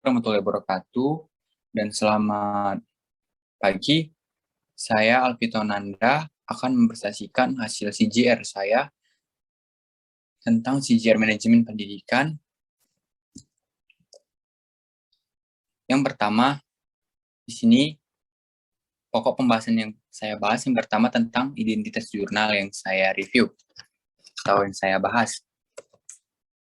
Warahmatullahi wabarakatuh, dan selamat pagi. Saya Alvito Nanda akan mempresentasikan hasil CJR saya tentang CJR Manajemen Pendidikan. Yang pertama, di sini pokok pembahasan yang saya bahas yang pertama tentang identitas jurnal yang saya review atau yang saya bahas.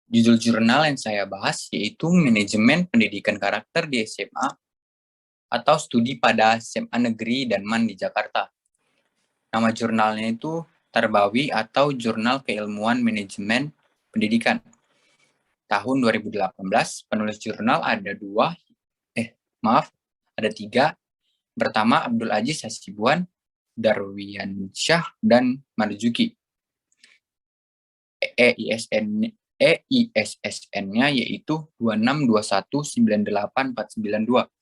Judul jurnal yang saya bahas yaitu Manajemen Pendidikan Karakter di SMA atau Studi pada SMA Negeri dan MAN di Jakarta. Nama jurnalnya itu Terbawi atau Jurnal Keilmuan Manajemen Pendidikan. Tahun 2018, penulis jurnal ada tiga. Pertama, Abdul Aziz Hasibuan, Darwiansyah, dan Marzuki. EISSN-nya yaitu 262198492.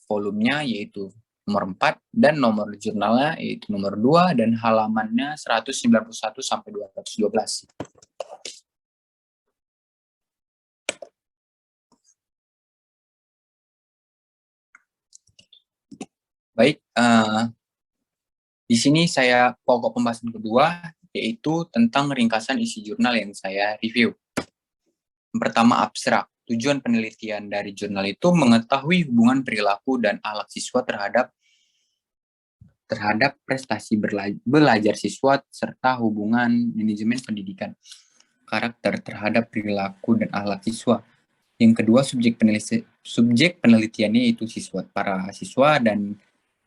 Volumenya yaitu nomor 4 dan nomor jurnalnya yaitu nomor 2 dan halamannya 191 sampai 212. Baik, di sini saya pokok pembahasan kedua yaitu tentang ringkasan isi jurnal yang saya review. Yang pertama, abstrak. Tujuan penelitian dari jurnal itu mengetahui hubungan perilaku dan akhlak siswa terhadap prestasi belajar siswa serta hubungan manajemen pendidikan karakter terhadap perilaku dan akhlak siswa. Yang kedua, subjek penelitiannya itu para siswa, dan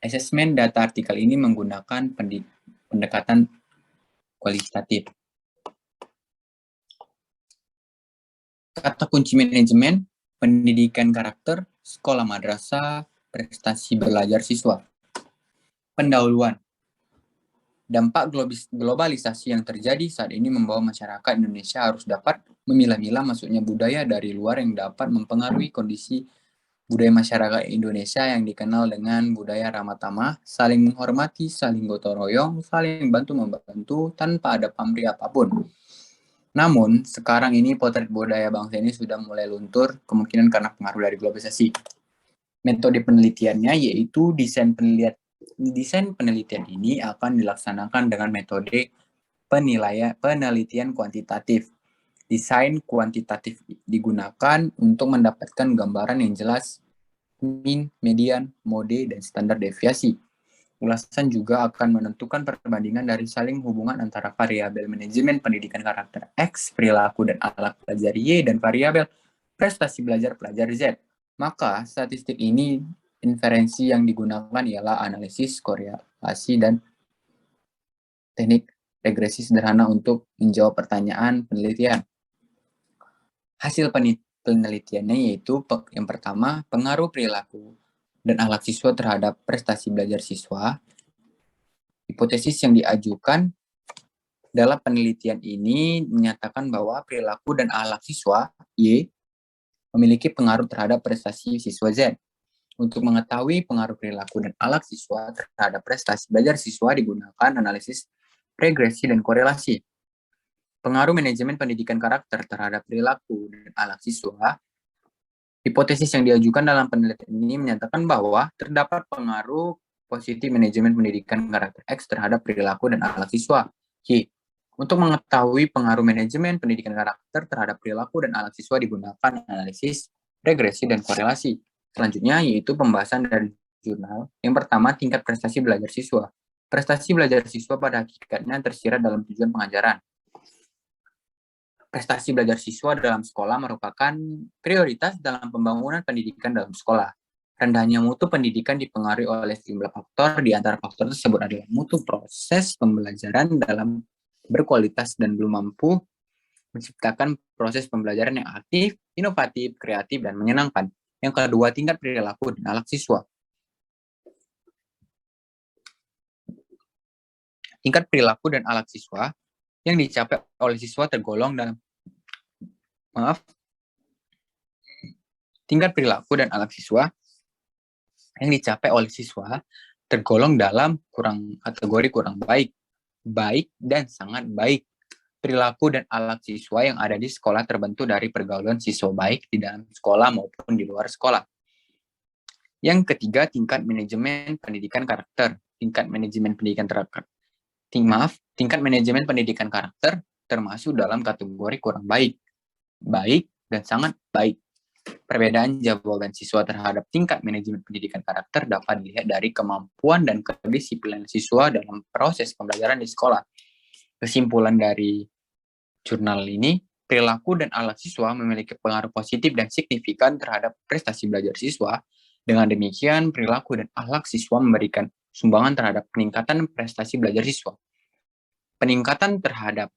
asesmen data artikel ini menggunakan pendekatan kualitatif. Kata kunci manajemen pendidikan karakter, sekolah madrasah, prestasi belajar siswa. Pendahuluan. Dampak globalisasi yang terjadi saat ini membawa masyarakat Indonesia harus dapat memilah-milah masuknya budaya dari luar yang dapat mempengaruhi kondisi budaya masyarakat Indonesia yang dikenal dengan budaya ramah tamah, saling menghormati, saling gotong royong, saling bantu-membantu tanpa ada pamrih apapun. Namun, sekarang ini potret budaya bangsa ini sudah mulai luntur, kemungkinan karena pengaruh dari globalisasi. Metode penelitiannya yaitu desain penelitian ini akan dilaksanakan dengan metode penelitian kuantitatif. Desain kuantitatif digunakan untuk mendapatkan gambaran yang jelas, mean, median, mode, dan standar deviasi. Ulasan juga akan menentukan perbandingan dari saling hubungan antara variabel manajemen pendidikan karakter X, perilaku dan akhlak pelajar Y, dan variabel prestasi belajar pelajar Z. Maka, statistik ini inferensi yang digunakan ialah analisis, korelasi, dan teknik regresi sederhana untuk menjawab pertanyaan penelitian. Hasil penelitiannya yaitu yang pertama, pengaruh perilaku dan akhlak siswa terhadap prestasi belajar siswa. Hipotesis yang diajukan dalam penelitian ini menyatakan bahwa perilaku dan akhlak siswa Y memiliki pengaruh terhadap prestasi siswa Z. Untuk mengetahui pengaruh perilaku dan akhlak siswa terhadap prestasi belajar siswa digunakan analisis regresi dan korelasi. Pengaruh manajemen pendidikan karakter terhadap perilaku dan akhlak siswa. Hipotesis yang diajukan dalam penelitian ini menyatakan bahwa terdapat pengaruh positif manajemen pendidikan karakter X terhadap perilaku dan akhlak siswa. Y. Untuk mengetahui pengaruh manajemen pendidikan karakter terhadap perilaku dan akhlak siswa digunakan analisis regresi dan korelasi. Selanjutnya yaitu pembahasan dari jurnal. Yang pertama, tingkat prestasi belajar siswa. Prestasi belajar siswa pada hakikatnya tersirat dalam tujuan pengajaran. Prestasi belajar siswa dalam sekolah merupakan prioritas dalam pembangunan pendidikan dalam sekolah. Rendahnya mutu pendidikan dipengaruhi oleh sejumlah faktor, di antara faktor tersebut adalah mutu proses pembelajaran dalam berkualitas dan belum mampu menciptakan proses pembelajaran yang aktif, inovatif, kreatif, dan menyenangkan. Yang kedua, tingkat perilaku dan akhlak siswa. Tingkat perilaku dan akhlak siswa yang dicapai oleh siswa tergolong dalam tingkat perilaku dan akhlak siswa yang dicapai oleh siswa tergolong dalam kategori kurang baik, baik, dan sangat baik. perilaku dan akhlak siswa yang ada di sekolah terbentuk dari pergaulan siswa baik di dalam sekolah maupun di luar sekolah. Yang ketiga, tingkat manajemen pendidikan karakter. Tingkat manajemen pendidikan karakter termasuk dalam kategori kurang baik, baik, dan sangat baik. Perbedaan jawaban siswa terhadap tingkat manajemen pendidikan karakter dapat dilihat dari kemampuan dan kedisiplinan siswa dalam proses pembelajaran di sekolah. Kesimpulan dari jurnal ini, perilaku dan akhlak siswa memiliki pengaruh positif dan signifikan terhadap prestasi belajar siswa. Dengan demikian, perilaku dan akhlak siswa memberikan sumbangan terhadap peningkatan prestasi belajar siswa. Peningkatan terhadap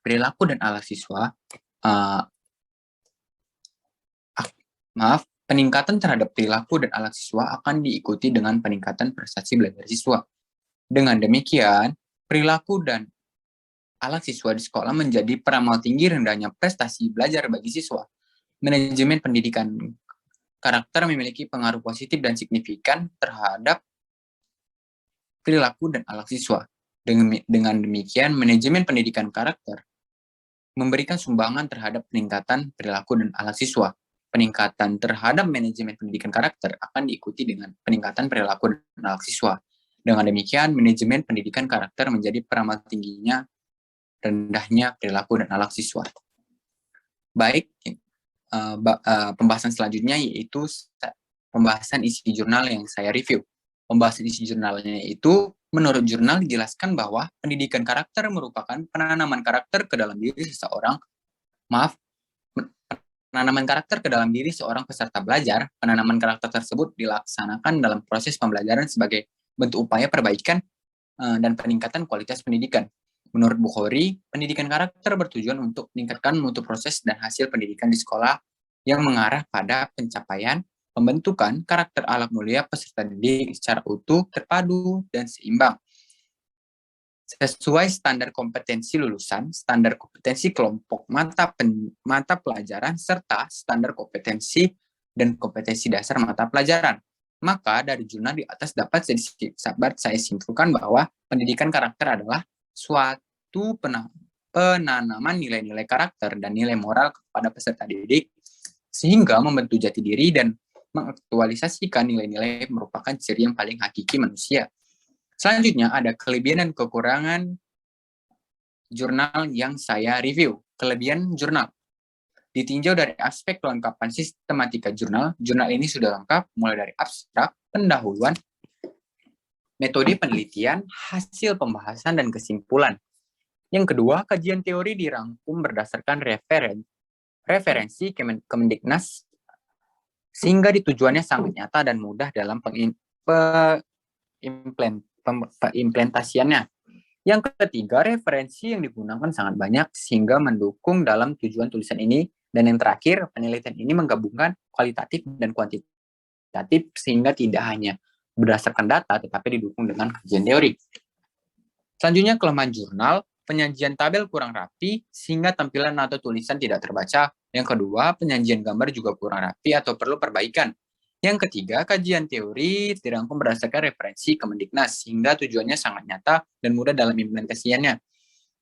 perilaku dan akhlak siswa, peningkatan terhadap perilaku dan akhlak siswa akan diikuti dengan peningkatan prestasi belajar siswa. Dengan demikian, perilaku dan akhlak siswa di sekolah menjadi peramal tinggi rendahnya prestasi belajar bagi siswa. Manajemen pendidikan karakter memiliki pengaruh positif dan signifikan terhadap perilaku dan akhlak siswa. Dengan demikian, manajemen pendidikan karakter memberikan sumbangan terhadap peningkatan perilaku dan akhlak siswa. Peningkatan terhadap manajemen pendidikan karakter akan diikuti dengan peningkatan perilaku dan akhlak siswa. Dengan demikian, manajemen pendidikan karakter menjadi peramal tingginya rendahnya perilaku dan akhlak siswa. Baik, pembahasan selanjutnya yaitu pembahasan isi jurnal yang saya review. Pembahasan isi jurnalnya itu, menurut jurnal dijelaskan bahwa pendidikan karakter merupakan penanaman karakter ke dalam diri seseorang. Penanaman karakter ke dalam diri seorang peserta belajar. Penanaman karakter tersebut dilaksanakan dalam proses pembelajaran sebagai bentuk upaya perbaikan dan peningkatan kualitas pendidikan. Menurut Bukhari, pendidikan karakter bertujuan untuk meningkatkan mutu proses dan hasil pendidikan di sekolah yang mengarah pada pencapaian pembentukan karakter akhlak mulia peserta didik secara utuh, terpadu, dan seimbang. Sesuai standar kompetensi lulusan, standar kompetensi kelompok mata pelajaran, serta standar kompetensi dan kompetensi dasar mata pelajaran. Maka dari jurnal di atas dapat saya simpulkan bahwa pendidikan karakter adalah suatu penanaman nilai-nilai karakter dan nilai moral kepada peserta didik, sehingga membentuk jati diri dan mengaktualisasikan nilai-nilai merupakan ciri yang paling hakiki manusia. Selanjutnya ada kelebihan dan kekurangan jurnal yang saya review. Kelebihan jurnal. Ditinjau dari aspek kelengkapan sistematika jurnal, jurnal ini sudah lengkap mulai dari abstrak, pendahuluan, metode penelitian, hasil pembahasan, dan kesimpulan. Yang kedua, kajian teori dirangkum berdasarkan referensi Kemendiknas, sehingga tujuannya sangat nyata dan mudah dalam implementasiannya. Yang ketiga, referensi yang digunakan sangat banyak sehingga mendukung dalam tujuan tulisan ini. Dan yang terakhir, penelitian ini menggabungkan kualitatif dan kuantitatif sehingga tidak hanya berdasarkan data tetapi didukung dengan kajian teori. Selanjutnya, kelemahan jurnal, penyajian tabel kurang rapi sehingga tampilan atau tulisan tidak terbaca. Yang kedua, penyajian gambar juga kurang rapi atau perlu perbaikan. Yang ketiga, kajian teori dirangkum berdasarkan referensi Kemendiknas sehingga tujuannya sangat nyata dan mudah dalam implementasiannya.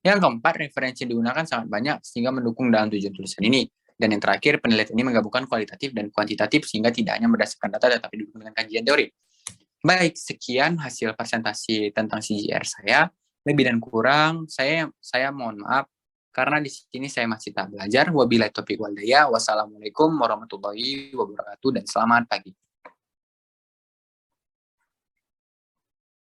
Yang keempat, referensi yang digunakan sangat banyak sehingga mendukung dalam tujuan tulisan ini. Dan yang terakhir, penelitian ini menggabungkan kualitatif dan kuantitatif sehingga tidak hanya berdasarkan data tetapi didukung dengan kajian teori. Baik, sekian hasil presentasi tentang CJR saya. Lebih dan kurang, saya mohon maaf karena di sini saya masih tak belajar. Wabillahi taufiq wal hidayah. Wassalamualaikum warahmatullahi wabarakatuh dan selamat pagi.